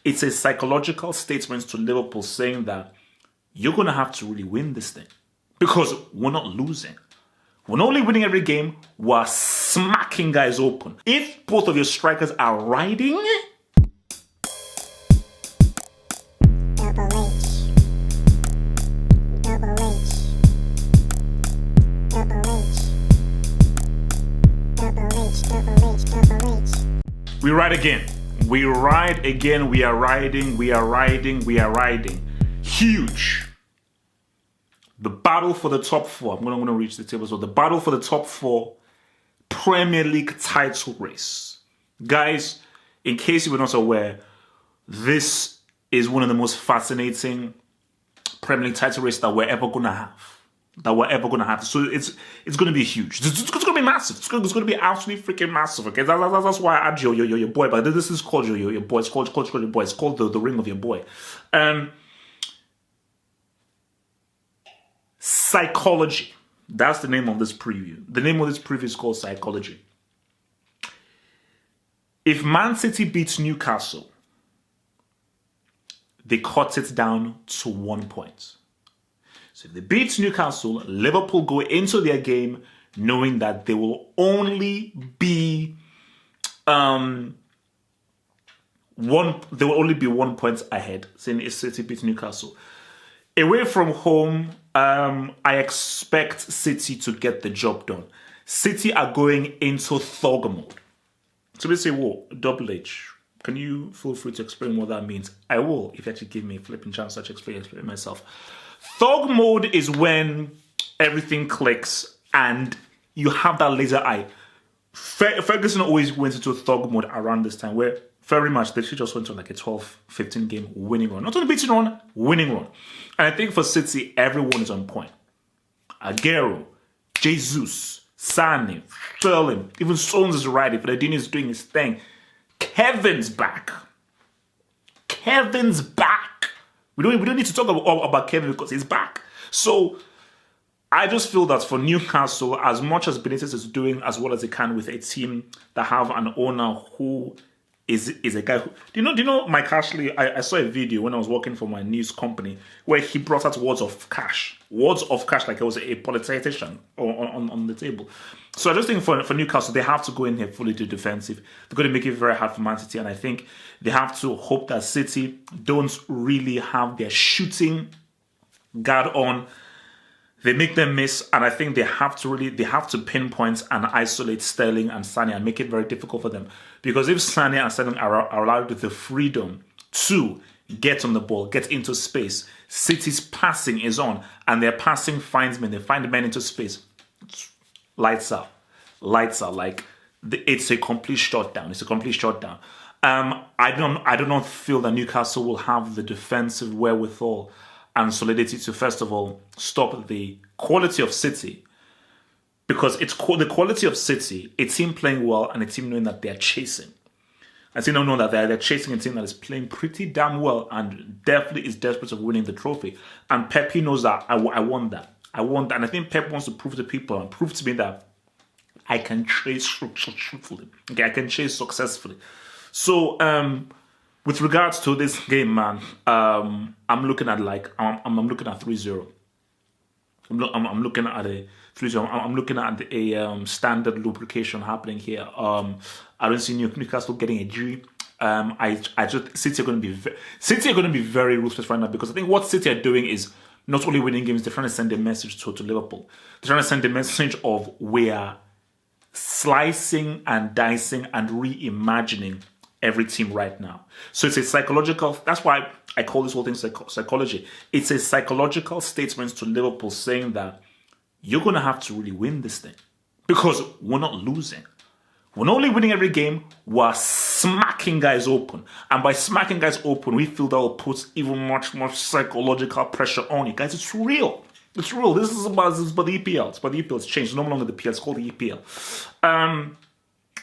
It's a psychological statement to Liverpool saying that you're going to have to really win this thing because we're not losing. We're not only winning every game, we're smacking guys open. If both of your strikers are riding, we ride again. We ride again. We are riding. We are riding. We are riding. Huge. The battle for the top four. I'm going to reach the table. So the battle for the top four Premier League title race. Guys, in case you were not aware, this is one of the most fascinating Premier League title race that we're ever going to have. So it's going to be huge. It's going to be massive. It's going to be absolutely freaking massive. Okay, that's why I add your boy. But this is called your boy. It's called your boy. It's called the ring of your boy. Psychology. That's the name of this preview. The name of this preview is called Psychology. If Man City beats Newcastle, they cut it down to 1 point. So if they beat Newcastle, Liverpool go into their game knowing that they will only be 1 point ahead. Saying if City beats Newcastle. Away from home, I expect City to get the job done. City are going into thug mode. So we say, whoa, double H. Can you feel free to explain what that means? I will, if you actually give me a flipping chance to explain myself. Thug mode is when everything clicks and you have that laser eye. Ferguson always went into thug mode around this time where very much they just went on like a 12-15 game winning run. Not only beating run, winning run. And I think for City, everyone is on point. Aguero, Jesus, Sane, Sterling, even Stones is ready. Fernandinho is doing his thing. Kevin's back. Kevin's back. We don't need to talk about Kevin because he's back. So I just feel that for Newcastle, as much as Benitez is doing as well as he can with a team that have an owner who is a guy who... Do you know Mike Ashley? I saw a video when I was working for my news company where he brought out words of cash. Words of cash like it was a politician on the table. So I just think for Newcastle, they have to go in here fully to defensive. They're going to make it very hard for Man City. And I think they have to hope that City don't really have their shooting guard on. They make them miss, and I think they have to pinpoint and isolate Sterling and Sane and make it very difficult for them. Because if Sane and Sterling are allowed the freedom to get on the ball, get into space, City's passing is on, and their passing finds men. They find men into space. Lights out. Like it's a complete shutdown. I do not feel that Newcastle will have the defensive wherewithal and solidity to, first of all, stop the quality of City. Because it's the quality of City, a team playing well and a team knowing that they're chasing. A team knowing that they're chasing a team that is playing pretty damn well and definitely is desperate of winning the trophy. And Pep knows that. I want that. And I think Pep wants to prove to people and prove to me that I can chase truthfully. Okay, I can chase successfully. So, with regards to this game, man, I'm looking at 3-0. I'm looking at a 3-0. I'm looking at a standard lubrication happening here. I don't see Newcastle getting a G. City are going to be very ruthless right now because I think what City are doing is not only winning games, they're trying to send a message to Liverpool. They're trying to send a message of we are slicing and dicing and reimagining every team right now. So it's a psychological, that's why I call this whole thing psychology. It's a psychological statement to Liverpool saying that you're going to have to really win this thing because we're not losing. We're not only winning every game, we're smacking guys open. And by smacking guys open, we feel that will put even much more psychological pressure on you. Guys, it's real. It's real. This is about the EPL. It's about the EPL. It's changed. It's no longer the PL. It's called the EPL.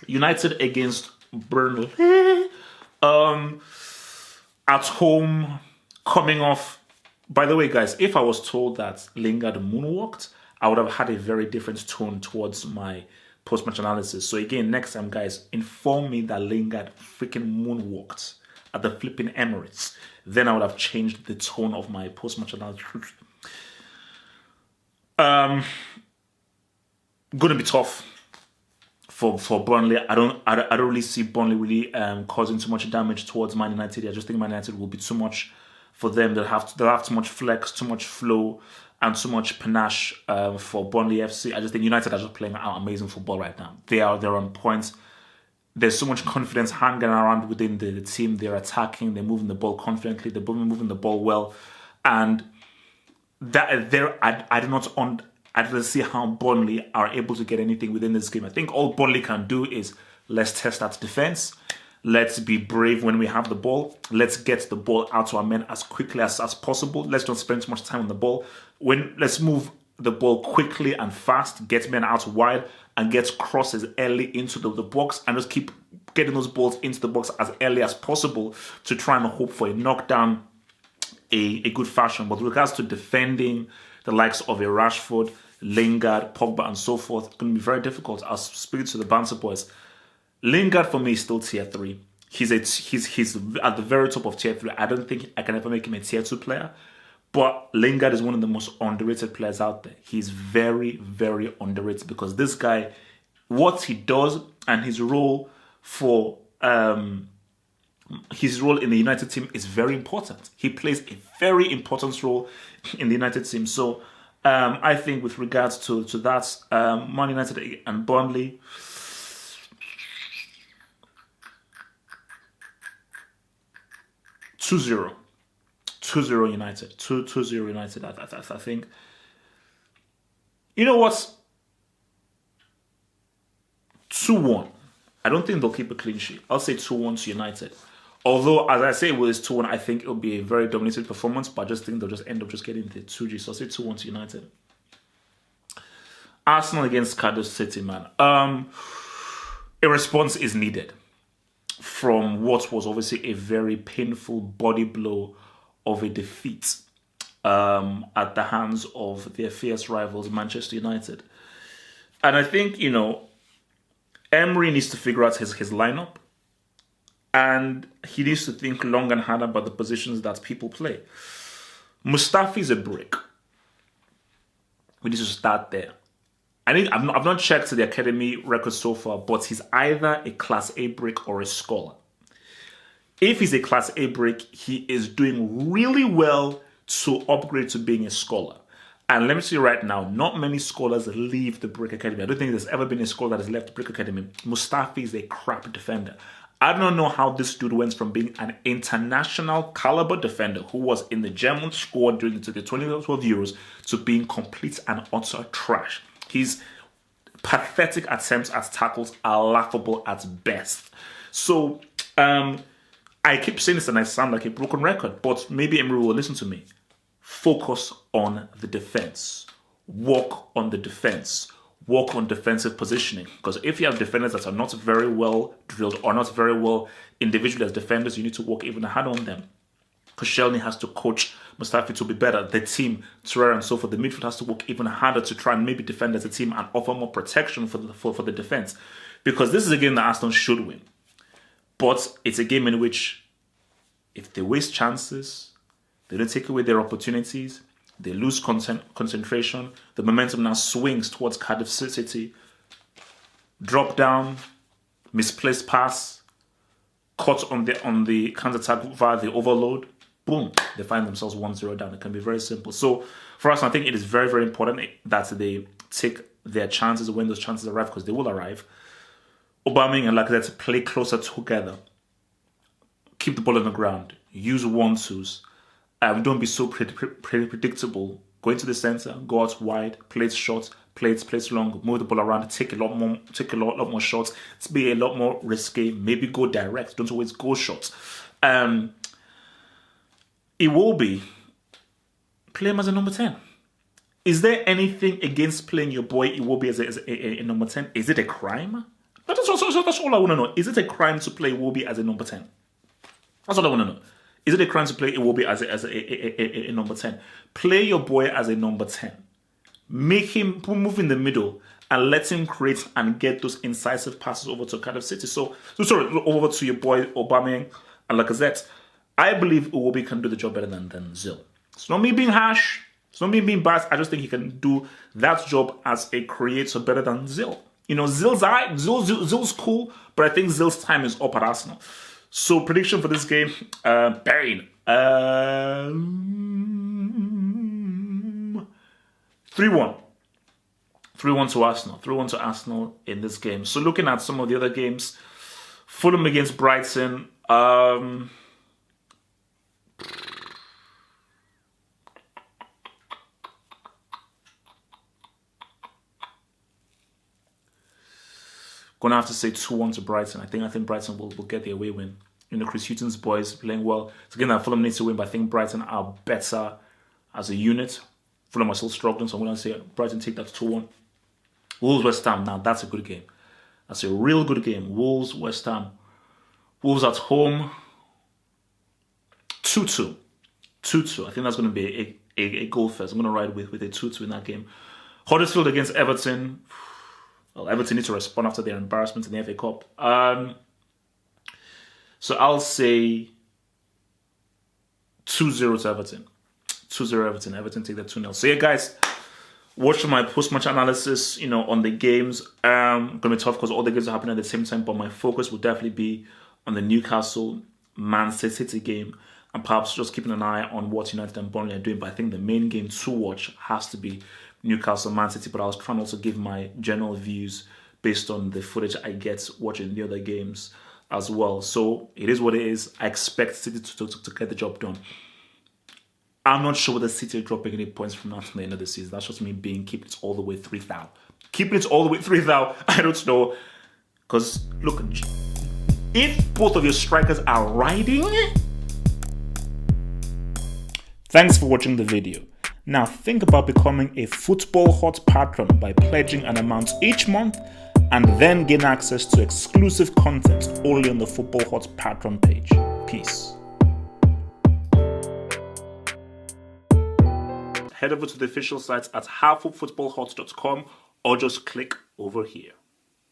United against Burnley. At home, coming off. By the way, guys, if I was told that Lingard moonwalked, I would have had a very different tone towards my post-match analysis. So again, next time, guys, inform me that Lingard freaking moonwalked. at the flipping Emirates, then I would have changed the tone of my post-match analysis. Going to be tough for Burnley. I don't really see Burnley really causing too much damage towards Man United. I just think Man United will be too much for them. They'll have too much flex, too much flow, and too much panache for Burnley FC. I just think United are just playing amazing football right now. They're on point. There's so much confidence hanging around within the team. They're attacking. They're moving the ball confidently. They're moving the ball well, and I don't see how Burnley are able to get anything within this game. I think all Burnley can do is let's test that defense. Let's be brave when we have the ball. Let's get the ball out to our men as quickly as possible. Let's not spend too much time on the ball. Let's move the ball quickly and fast, get men out wide, and get crosses early into the box, and just keep getting those balls into the box as early as possible to try and hope for a knockdown, a good fashion. But with regards to defending the likes of a Rashford, Lingard, Pogba, and so forth, it's going to be very difficult. I'll speak to the Banter boys. Lingard for me is still tier 3. He's at the very top of tier 3. I don't think I can ever make him a tier 2 player. But Lingard is one of the most underrated players out there. He's very, very underrated because this guy, what he does and his role in the United team is very important. He plays a very important role in the United team. So I think with regards to that, Man United and Burnley, 2-0. 2-0 United. 2-0 United. I think. You know what? 2-1. I don't think they'll keep a clean sheet. I'll say 2-1 to United. Although, as I say, it was 2-1, I think it'll be a very dominated performance, but I just think they'll just end up just getting the 2G. So I'll say 2-1 to United. Arsenal against Cardiff City, man. A response is needed from what was obviously a very painful body blow of a defeat at the hands of their fierce rivals, Manchester United. And I think, Emery needs to figure out his lineup, and he needs to think long and hard about the positions that people play. Mustafi's a brick. We need to start there. I've not checked the academy record so far, but he's either a Class A brick or a scholar. If he's a Class A brick, he is doing really well to upgrade to being a scholar. And let me tell you right now, not many scholars leave the Brick Academy. I don't think there's ever been a scholar that has left the Brick Academy. Mustafi is a crap defender. I don't know how this dude went from being an international caliber defender who was in the German squad during the 2012 Euros to being complete and utter trash. His pathetic attempts at tackles are laughable at best. So, I keep saying this and I sound like a broken record, but maybe Emery will listen to me. Focus on the defense. Work on the defense. Work on defensive positioning. Because if you have defenders that are not very well drilled or not very well individually as defenders, you need to work even harder on them. Koscielny has to coach Mustafi to be better. The team, Torreira and so forth, the midfield has to work even harder to try and maybe defend as a team and offer more protection for the defense. Because this is a game that Arsenal should win. But it's a game in which if they waste chances, they don't take away their opportunities, they lose concentration, the momentum now swings towards Cardiff City. Drop down, misplaced pass, caught on the counter-attack via the overload, boom, they find themselves 1-0 down. It can be very simple. So for us, I think it is very, very important that they take their chances when those chances arrive, because they will arrive. Aubameyang and Lacazette to play closer together. Keep the ball on the ground. Use 1-2s. Don't be so predictable. Go into the center, go out wide, play it short, play it long, move the ball around, take a lot more shots. It's be a lot more risky. Maybe go direct. Don't always go short. Iwobi, play him as a number 10. Is there anything against playing your boy Iwobi as a number 10? Is it a crime? That's all I want to know. Is it a crime to play Iwobi as a number 10? That's all I want to know. Is it a crime to play Iwobi as a number 10? Play your boy as a number 10. Make him move in the middle and let him create and get those incisive passes over to Cardiff City. So sorry, over to your boy Aubameyang. And like I said, I believe Iwobi can do the job better than Zil. It's not me being harsh. It's not me being biased. I just think he can do that job as a creator better than Zil. You know, Zil's cool, but I think Zil's time is up at Arsenal. So prediction for this game, Bane. 3-1. 3-1 to Arsenal. 3-1 to Arsenal in this game. So looking at some of the other games, Fulham against Brighton. Gonna have to say 2-1 to Brighton. I think Brighton will get the away win. You know, Chris Hughton's boys playing well. It's again that Fulham needs to win, but I think Brighton are better as a unit. Fulham are still struggling, so I'm gonna say Brighton take that 2-1. Wolves West Ham. Now that's a good game. That's a real good game. Wolves West Ham. Wolves at home. 2-2. 2-2. I think that's gonna be a goal first. I'm gonna ride with a 2-2 in that game. Huddersfield against Everton. Well, Everton need to respond after their embarrassment in the FA Cup. So I'll say 2-0 to Everton. 2-0 Everton. Everton take that 2-0. So yeah, guys, watch my post-match analysis, you know, on the games. Gonna be tough because all the games are happening at the same time, but my focus will definitely be on the Newcastle Man City game, and perhaps just keeping an eye on what United and Burnley are doing. But I think the main game to watch has to be Newcastle Man City. But I was trying to also give my general views based on the footage I get watching the other games as well. So it is what it is. I expect City to get the job done. I'm not sure whether City are dropping any points from now to the end of the season. That's just me keeping it all the way 3-0. Keeping it all the way 3-0. I don't know. Because, look, if both of your strikers are riding... Thanks for watching the video. Now think about becoming a Football Hot patron by pledging an amount each month and then gain access to exclusive content only on the Football Hot Patron page. Peace. Head over to the official site at halffootballhot.com or just click over here.